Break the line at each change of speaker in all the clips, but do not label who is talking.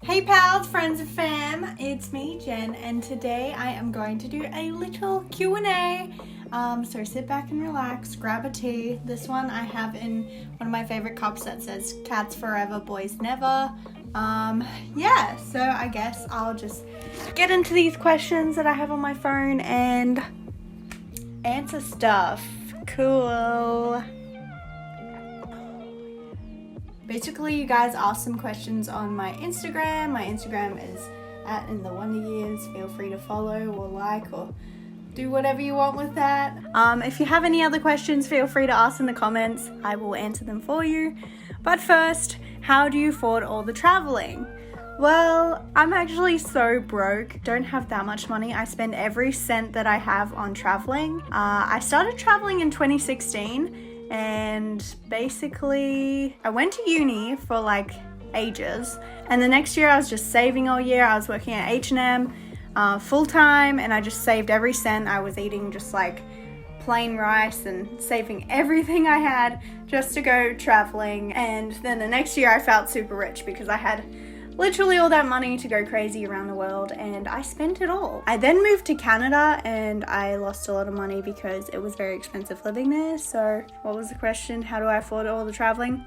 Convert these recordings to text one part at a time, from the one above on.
Hey pals, friends and fam, it's me Jen, and today I am going to do a little Q&A. So sit back and relax, grab a tea. This one I have in one of my favorite cups that says cats forever, boys never. Yeah, so I guess I'll just get into these questions that I have on my phone and answer stuff. Cool. Basically, you guys asked some questions on my Instagram. My Instagram is @InTheWonderYears. Feel free to follow or like or do whatever you want with that. If you have any other questions, feel free to ask in the comments. I will answer them for you. But first, how do you afford all the traveling? Well, I'm actually so broke. Don't have that much money. I spend every cent that I have on traveling. I started traveling in 2016. And basically I went to uni for like ages, and the next year I was just saving all year. I was working at H&M full-time, and I just saved every cent. I was eating just like plain rice and saving everything I had just to go traveling. And then the next year I felt super rich because I had literally all that money to go crazy around the world, and I spent it all. I then moved to Canada and I lost a lot of money because it was very expensive living there. So what was the question? How do I afford all the traveling?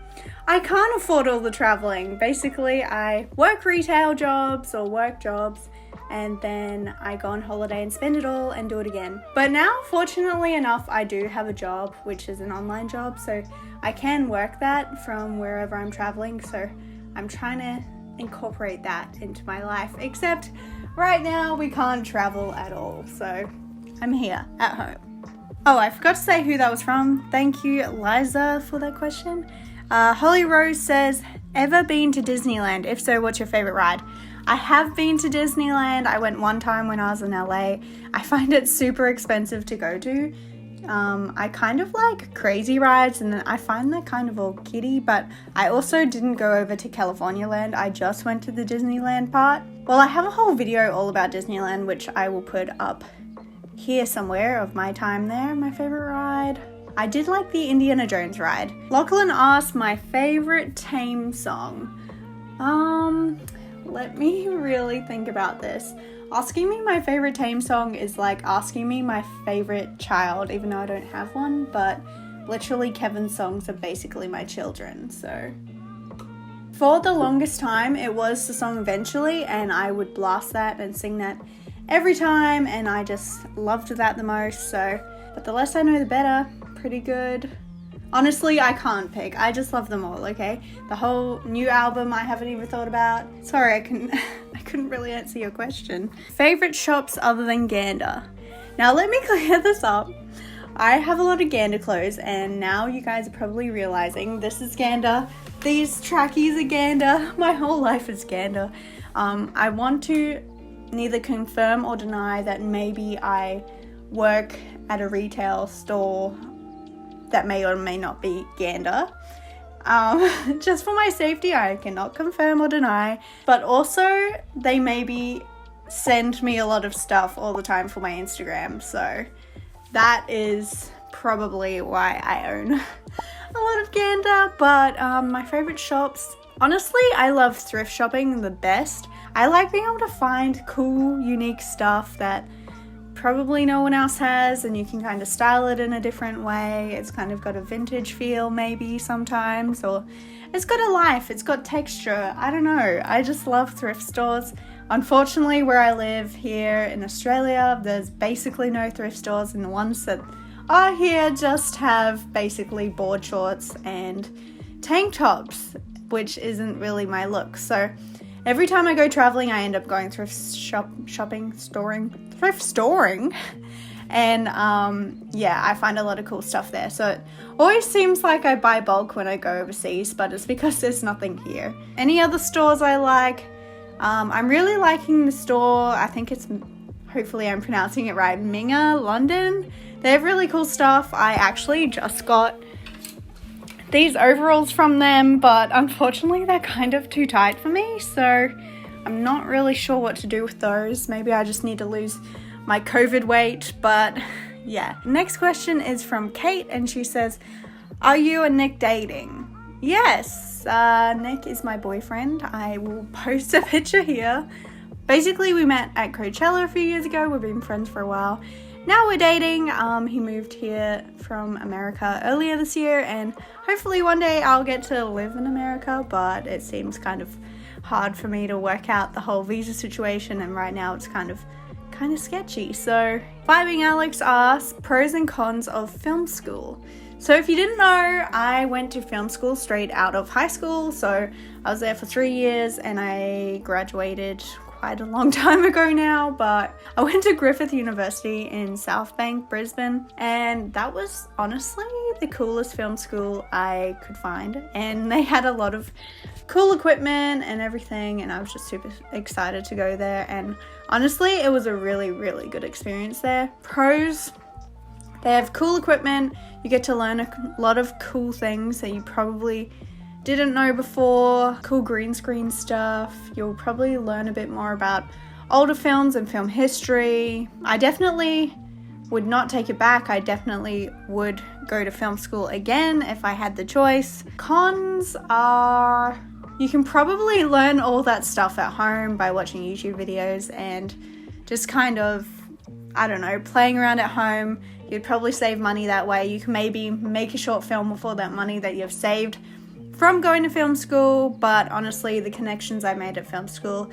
I can't afford all the traveling. Basically, I work retail jobs or work jobs, and then I go on holiday and spend it all and do it again. But now, fortunately enough, I do have a job, which is an online job, so I can work that from wherever I'm traveling. So I'm trying to incorporate that into my life, except right now we can't travel at all, so I'm here at home. Oh, I forgot to say who that was from. Thank you, Liza, for that question. Holly Rose says, ever been to Disneyland? If so, what's your favorite ride? I have been to Disneyland. I went one time when I was in LA. I find it super expensive to go to. I kind of like crazy rides, and I find that kind of all kiddie, but I also didn't go over to California Land. I just went to the Disneyland part. Well, I have a whole video all about Disneyland, which I will put up here somewhere of my time there. My favorite ride. I did like the Indiana Jones ride. Lachlan asked my favorite Tame song. Let me really think about this. Asking me my favorite Tame song is like asking me my favorite child, even though I don't have one, but literally Kevin's songs are basically my children. So for the longest time, it was the song Eventually, and I would blast that and sing that every time, and I just loved that the most. So, but the less I know, the better. Pretty good. Honestly, I can't pick. I just love them all, okay? The whole new album I haven't even thought about. Sorry, I couldn't really answer your question. Favorite shops other than Gander? Now let me clear this up. I have a lot of Gander clothes, and now you guys are probably realizing this is Gander. These trackies are Gander. My whole life is Gander. I want to neither confirm or deny that maybe I work at a retail store that may or may not be Gander. Just for my safety, I cannot confirm or deny. But also, they maybe send me a lot of stuff all the time for my Instagram. So that is probably why I own a lot of Gander. But my favorite shops, honestly, I love thrift shopping the best. I like being able to find cool, unique stuff that probably no one else has, and you can kind of style it in a different way. It's kind of got a vintage feel maybe sometimes, or it's got a life, it's got texture. I don't know, I just love thrift stores. Unfortunately, where I live here in Australia, there's basically no thrift stores, and the ones that are here just have basically board shorts and tank tops, which isn't really my look. So every time I go traveling, I end up going thrift storing, and yeah, I find a lot of cool stuff there. So it always seems like I buy bulk when I go overseas, but it's because there's nothing here. Any other stores I like? I'm really liking the store, I think it's, hopefully I'm pronouncing it right, Minga, London. They have really cool stuff. I actually just got these overalls from them, but unfortunately they're kind of too tight for me, so I'm not really sure what to do with those. Maybe I just need to lose my COVID weight, but yeah. Next question is from Kate, and she says, are you and Nick dating? Yes. Alex. Nick is my boyfriend. I will post a picture here. Basically, we met at Coachella a few years ago. We've been friends for a while. Now we're dating. He moved here from America earlier this year, and hopefully one day I'll get to live in America, but it seems kind of hard for me to work out the whole visa situation, and right now it's kind of sketchy. So, Vibing Alex asks pros and cons of film school. So if you didn't know, I went to film school straight out of high school. So I was there for 3 years and I graduated quite a long time ago now, but I went to Griffith University in South Bank, Brisbane, and that was honestly the coolest film school I could find. And they had a lot of cool equipment and everything, and I was just super excited to go there. And honestly, it was a really, really good experience there. Pros, they have cool equipment. You get to learn a lot of cool things that you probably didn't know before. Cool green screen stuff. You'll probably learn a bit more about older films and film history. I definitely would not take it back. I definitely would go to film school again if I had the choice. Cons are, you can probably learn all that stuff at home by watching YouTube videos and just kind of, I don't know, playing around at home. You'd probably save money that way. You can maybe make a short film with all that money that you've saved from going to film school, but honestly, the connections I made at film school,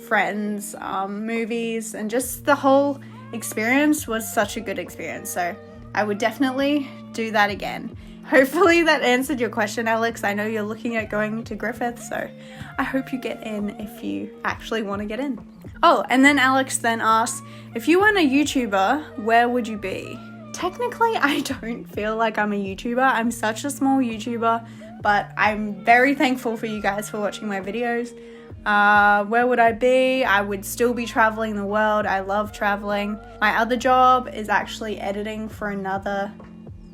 friends, movies, and just the whole experience was such a good experience. So I would definitely do that again. Hopefully that answered your question, Alex. I know you're looking at going to Griffith, so I hope you get in if you actually want to get in. Oh, and then Alex then asks, if you weren't a YouTuber, where would you be? Technically, I don't feel like I'm a YouTuber. I'm such a small YouTuber, but I'm very thankful for you guys for watching my videos. Where would I be? I would still be traveling the world. I love traveling. My other job is actually editing for another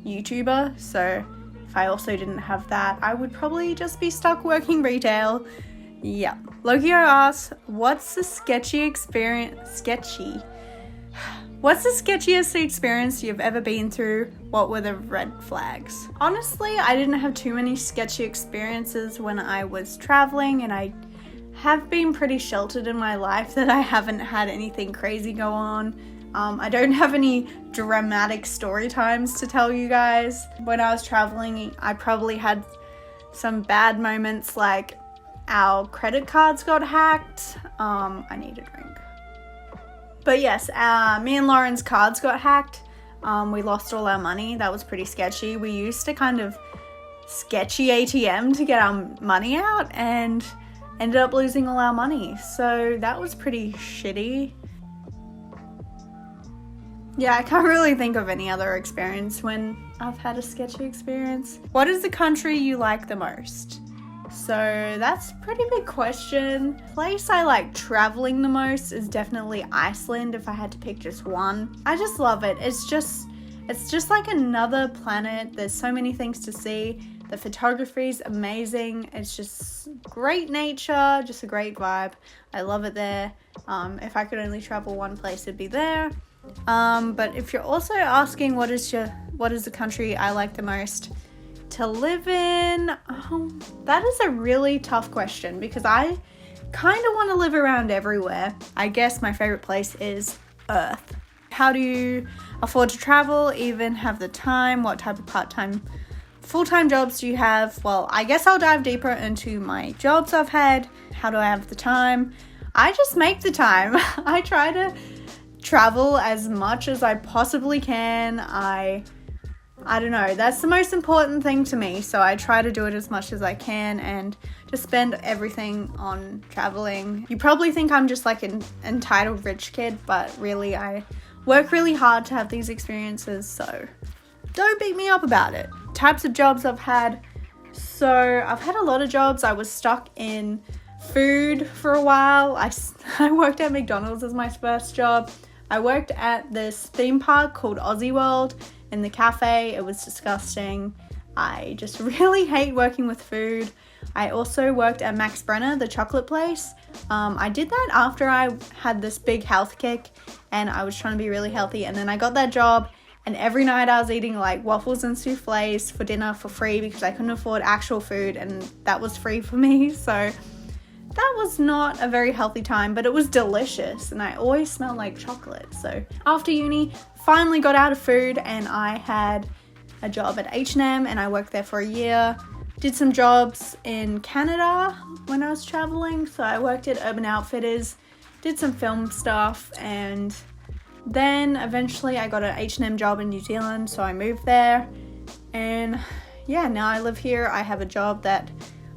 YouTuber, so if I also didn't have that, I would probably just be stuck working retail. Yeah. Lokio asks, what's the sketchiest experience you've ever been through? What were the red flags? Honestly, I didn't have too many sketchy experiences when I was traveling, and I have been pretty sheltered in my life that I haven't had anything crazy go on. I don't have any dramatic story times to tell you guys. When I was traveling, I probably had some bad moments, like our credit cards got hacked. I need a drink. But yes, me and Lauren's cards got hacked. We lost all our money. That was pretty sketchy. We used to kind of sketchy ATM to get our money out and ended up losing all our money. So that was pretty shitty. Yeah, I can't really think of any other experience when I've had a sketchy experience. What is the country you like the most? So that's a pretty big question. Place I like traveling the most is definitely Iceland, if I had to pick just one. I just love it. It's just like another planet. There's so many things to see. The photography is amazing. It's just great nature, just a great vibe. I love it there. If I could only travel one place, it'd be there. But if you're also asking what is the country I like the most to live in, that is a really tough question because I kind of want to live around everywhere. I guess my favorite place is Earth. How do you afford to travel, even have the time? What type of part-time, full-time jobs do you have? Well, I guess I'll dive deeper into my jobs I've had. How do I have the time? I just make the time. I try to travel as much as I possibly can. I don't know, that's the most important thing to me, so I try to do it as much as I can and just spend everything on traveling. You probably think I'm just like an entitled rich kid, but really I work really hard to have these experiences, so don't beat me up about it. Types of jobs I've had. So I've had a lot of jobs. I was stuck in food for a while. I worked at McDonald's as my first job. I worked at this theme park called Aussie World in the cafe. It was disgusting. I just really hate working with food. I also worked at Max Brenner, the chocolate place. I did that after I had this big health kick and I was trying to be really healthy, and then I got that job And every night I was eating like waffles and souffles for dinner for free because I couldn't afford actual food, and that was free for me. So that was not a very healthy time, but it was delicious and I always smelled like chocolate. So after uni, finally got out of food and I had a job at H&M and I worked there for a year. Did some jobs in Canada when I was traveling. So I worked at Urban Outfitters, did some film stuff, and then eventually I got an H&M job in New Zealand. So I moved there and yeah, now I live here. I have a job that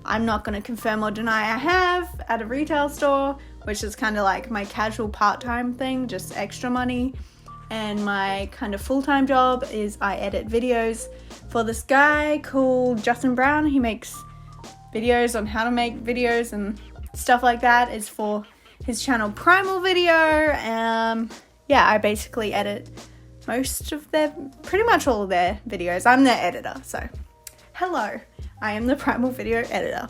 I'm not going to confirm or deny I have at a retail store, which is kind of like my casual part-time thing, just extra money. And my kind of full-time job is I edit videos for this guy called Justin Brown. He makes videos on how to make videos and stuff like that. It's for his channel Primal Video. Yeah, I basically edit pretty much all of their videos. I'm their editor, so hello. I am the Primal Video editor.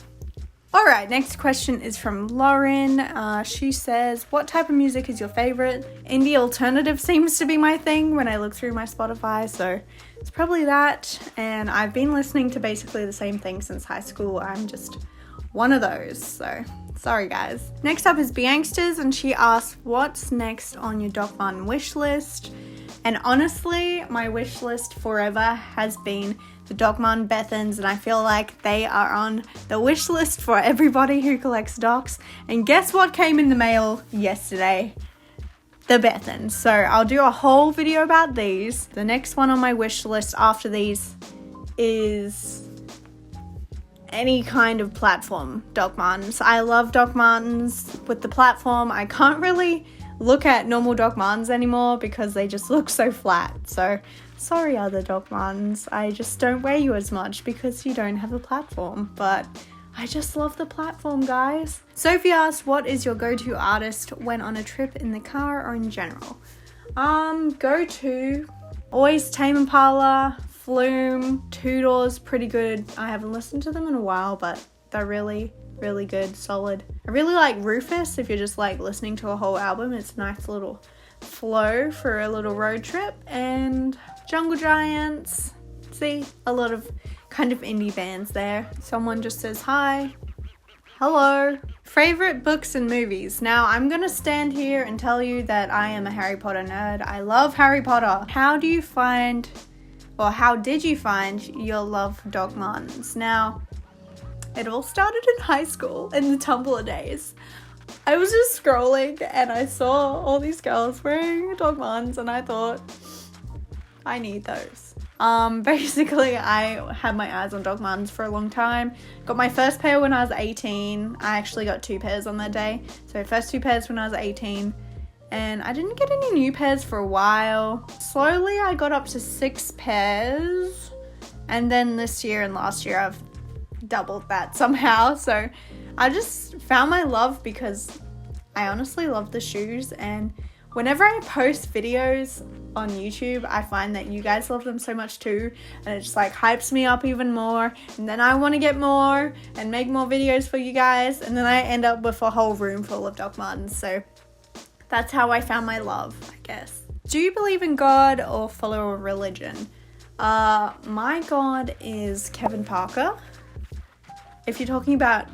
Alright, next question is from Lauren. She says, what type of music is your favorite? Indie alternative seems to be my thing when I look through my Spotify, so it's probably that. And I've been listening to basically the same thing since high school. I'm just one of those, so sorry guys. Next up is Bianksters, and she asks, what's next on your Doc Marten wish list? And honestly, my wish list forever has been the Doc Marten Bethans, and I feel like they are on the wish list for everybody who collects docs. And guess what came in the mail yesterday? The Bethans. So I'll do a whole video about these. The next one on my wish list after these is any kind of platform Doc Martens. I love Doc Martens with the platform. I can't really look at normal Doc Martens anymore because they just look so flat. So sorry other Doc Martens, I just don't wear you as much because you don't have a platform, but I just love the platform, guys. Sophie asked, what is your go-to artist when on a trip in the car or in general? Go-to, always Tame Impala, Flume, Two Doors, pretty good. I haven't listened to them in a while, but they're really good, solid. I really like Rufus if you're just like listening to a whole album. It's a nice little flow for a little road trip. And Jungle Giants. See, a lot of kind of indie bands there. Someone just says hi. Hello. Favorite books and movies. Now I'm gonna stand here and tell you that I am a Harry Potter nerd. I love Harry Potter. How did you find your love for Doc Martens? Now, it all started in high school in the Tumblr days. I was just scrolling and I saw all these girls wearing Doc Martens and I thought, I need those. Basically I had my eyes on Doc Martens for a long time. Got my first pair when I was 18. I actually got 2 pairs on that day. So first 2 pairs when I was 18. And I didn't get any new pairs for a while. Slowly I got up to 6 pairs. And then this year and last year I've doubled that somehow. So I just found my love because I honestly love the shoes, and whenever I post videos on YouTube, I find that you guys love them so much too, and it just like hypes me up even more, and then I want to get more and make more videos for you guys, and then I end up with a whole room full of Doc Martens. So that's how I found my love, I guess. Do you believe in God or follow a religion? My God is Kevin Parker. If you're talking about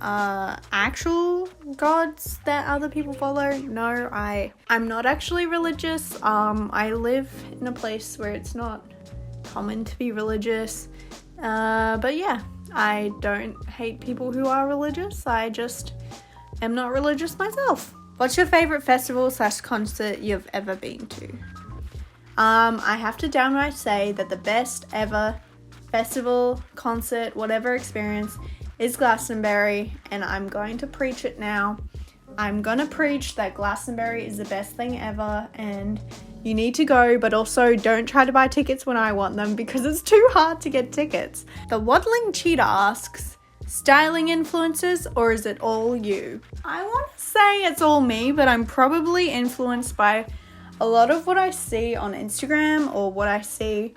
actual gods that other people follow, no, I'm not actually religious. I live in a place where it's not common to be religious, but yeah, I don't hate people who are religious. I just am not religious myself. What's your favorite festival / concert you've ever been to? I have to downright say that the best ever festival, concert, whatever experience is Glastonbury, and I'm going to preach it now. I'm gonna preach that Glastonbury is the best thing ever, and you need to go, but also don't try to buy tickets when I want them because it's too hard to get tickets. The Waddling Cheetah asks, styling influences or is it all you? I want to say it's all me, but I'm probably influenced by a lot of what I see on Instagram or what I see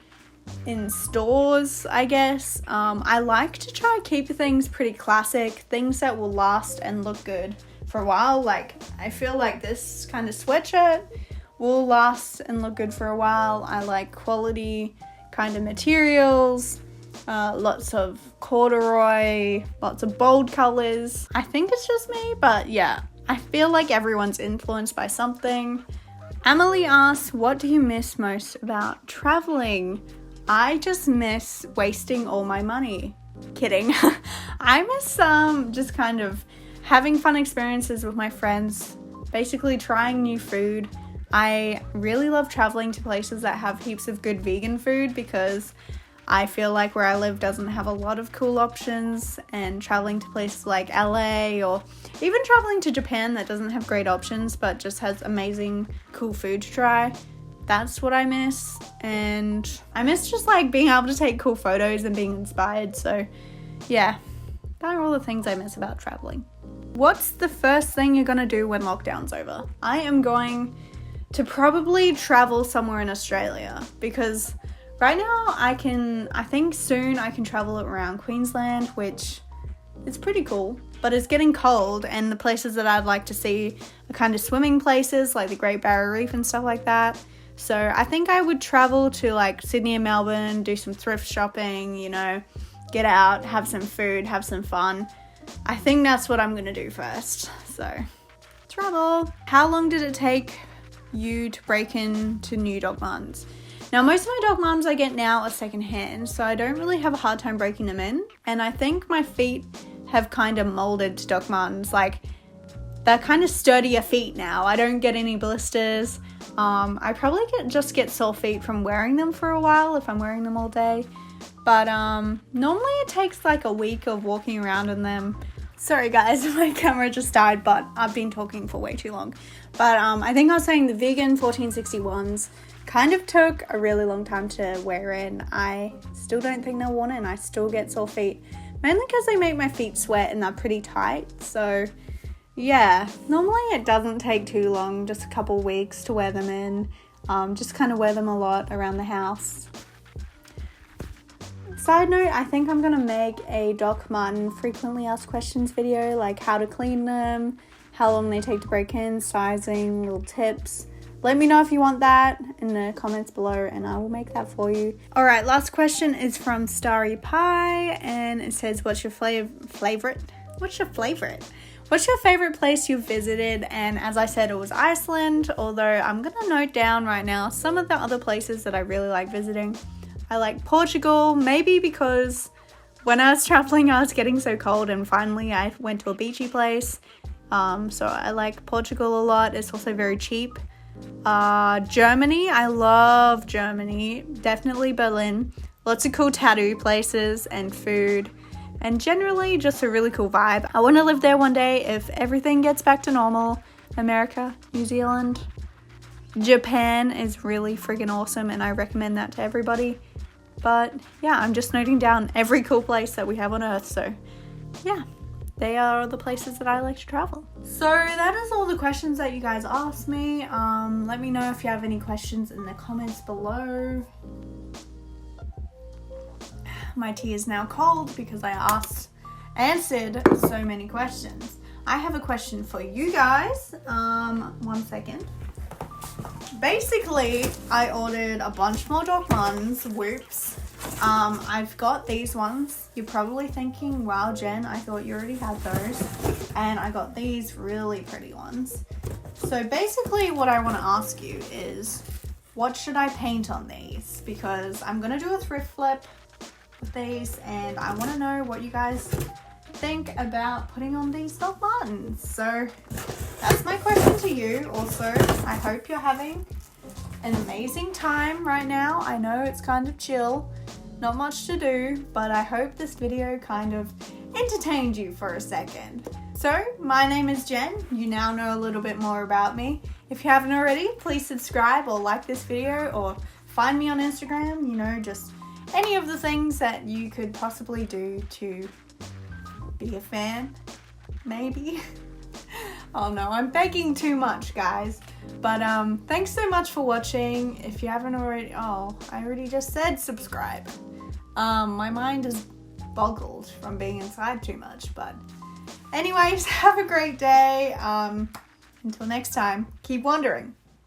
in stores, I guess. I like to try and keep things pretty classic, things that will last and look good for a while. Like, I feel like this kind of sweatshirt will last and look good for a while. I like quality kind of materials, lots of corduroy, lots of bold colors. I think it's just me, but yeah, I feel like everyone's influenced by something. Emily asks, what do you miss most about traveling? I just miss wasting all my money. Kidding. I miss just kind of having fun experiences with my friends, basically trying new food. I really love traveling to places that have heaps of good vegan food because I feel like where I live doesn't have a lot of cool options, and traveling to places like LA or even traveling to Japan that doesn't have great options but just has amazing cool food to try. That's what I miss, and I miss just like being able to take cool photos and being inspired. So yeah, that are all the things I miss about traveling. What's the first thing you're gonna do when lockdown's over? I am going to probably travel somewhere in Australia because right now I think soon I can travel around Queensland, which is pretty cool, but it's getting cold, and the places that I'd like to see are kind of swimming places like the Great Barrier Reef and stuff like that. So I think I would travel to like Sydney and Melbourne, do some thrift shopping, you know, get out, have some food, have some fun. I think that's what I'm gonna do first. So travel. How long did it take you to break into new dog muns? Now, most of my dog muns I get now are secondhand, so I don't really have a hard time breaking them in. And I think my feet have kind of molded to dog muns. Like, they're kind of sturdier feet now. I don't get any blisters. I probably just get sore feet from wearing them for a while if I'm wearing them all day. But normally it takes like a week of walking around in them. Sorry guys, my camera just died, but I've been talking for way too long. But I think I was saying the vegan 1461s kind of took a really long time to wear in. I still don't think they're worn in. I still get sore feet, mainly because they make my feet sweat and they're pretty tight. So yeah, normally it doesn't take too long, just a couple weeks to wear them in. Just kind of wear them a lot around the house. Side note, I think I'm gonna make a dog mun frequently asked questions video, like how to clean them, how long they take to break in, sizing, little tips. Let me know if you want that in the comments below and I will make that for you. Alright, last question is from Starry Pie, and it says, what's your favorite place you've visited? And as I said, it was Iceland, although I'm gonna note down right now some of the other places that I really like visiting. I like Portugal, maybe because when I was traveling I was getting so cold and finally I went to a beachy place. So I like Portugal a lot. It's also very cheap. Germany, I love Germany. Definitely Berlin. Lots of cool tattoo places and food, and generally just a really cool vibe. I want to live there one day if everything gets back to normal. America, New Zealand, Japan is really friggin' awesome and I recommend that to everybody. But yeah, I'm just noting down every cool place that we have on earth. So yeah, they are the places that I like to travel. So that is all the questions that you guys asked me. Let me know if you have any questions in the comments below. My tea is now cold because I answered so many questions. I have a question for you guys. 1 second. Basically, I ordered a bunch more dog muns. Whoops. I've got these ones. You're probably thinking, wow, Jen, I thought you already had those. And I got these really pretty ones. So basically what I want to ask you is, what should I paint on these? Because I'm going to do a thrift flip with these and I want to know what you guys think about putting on these dog muns. So that's my question to you. Also, I hope you're having an amazing time right now. I know it's kind of chill, not much to do, but I hope this video kind of entertained you for a second. So my name is Jen. You now know a little bit more about me. If you haven't already, please subscribe or like this video or find me on Instagram, you know, just any of the things that you could possibly do to be a fan, maybe. Oh no, I'm begging too much, guys. But thanks so much for watching. If you haven't already, I already just said subscribe. My mind is boggled from being inside too much, but anyways, have a great day. Until next time, keep wondering.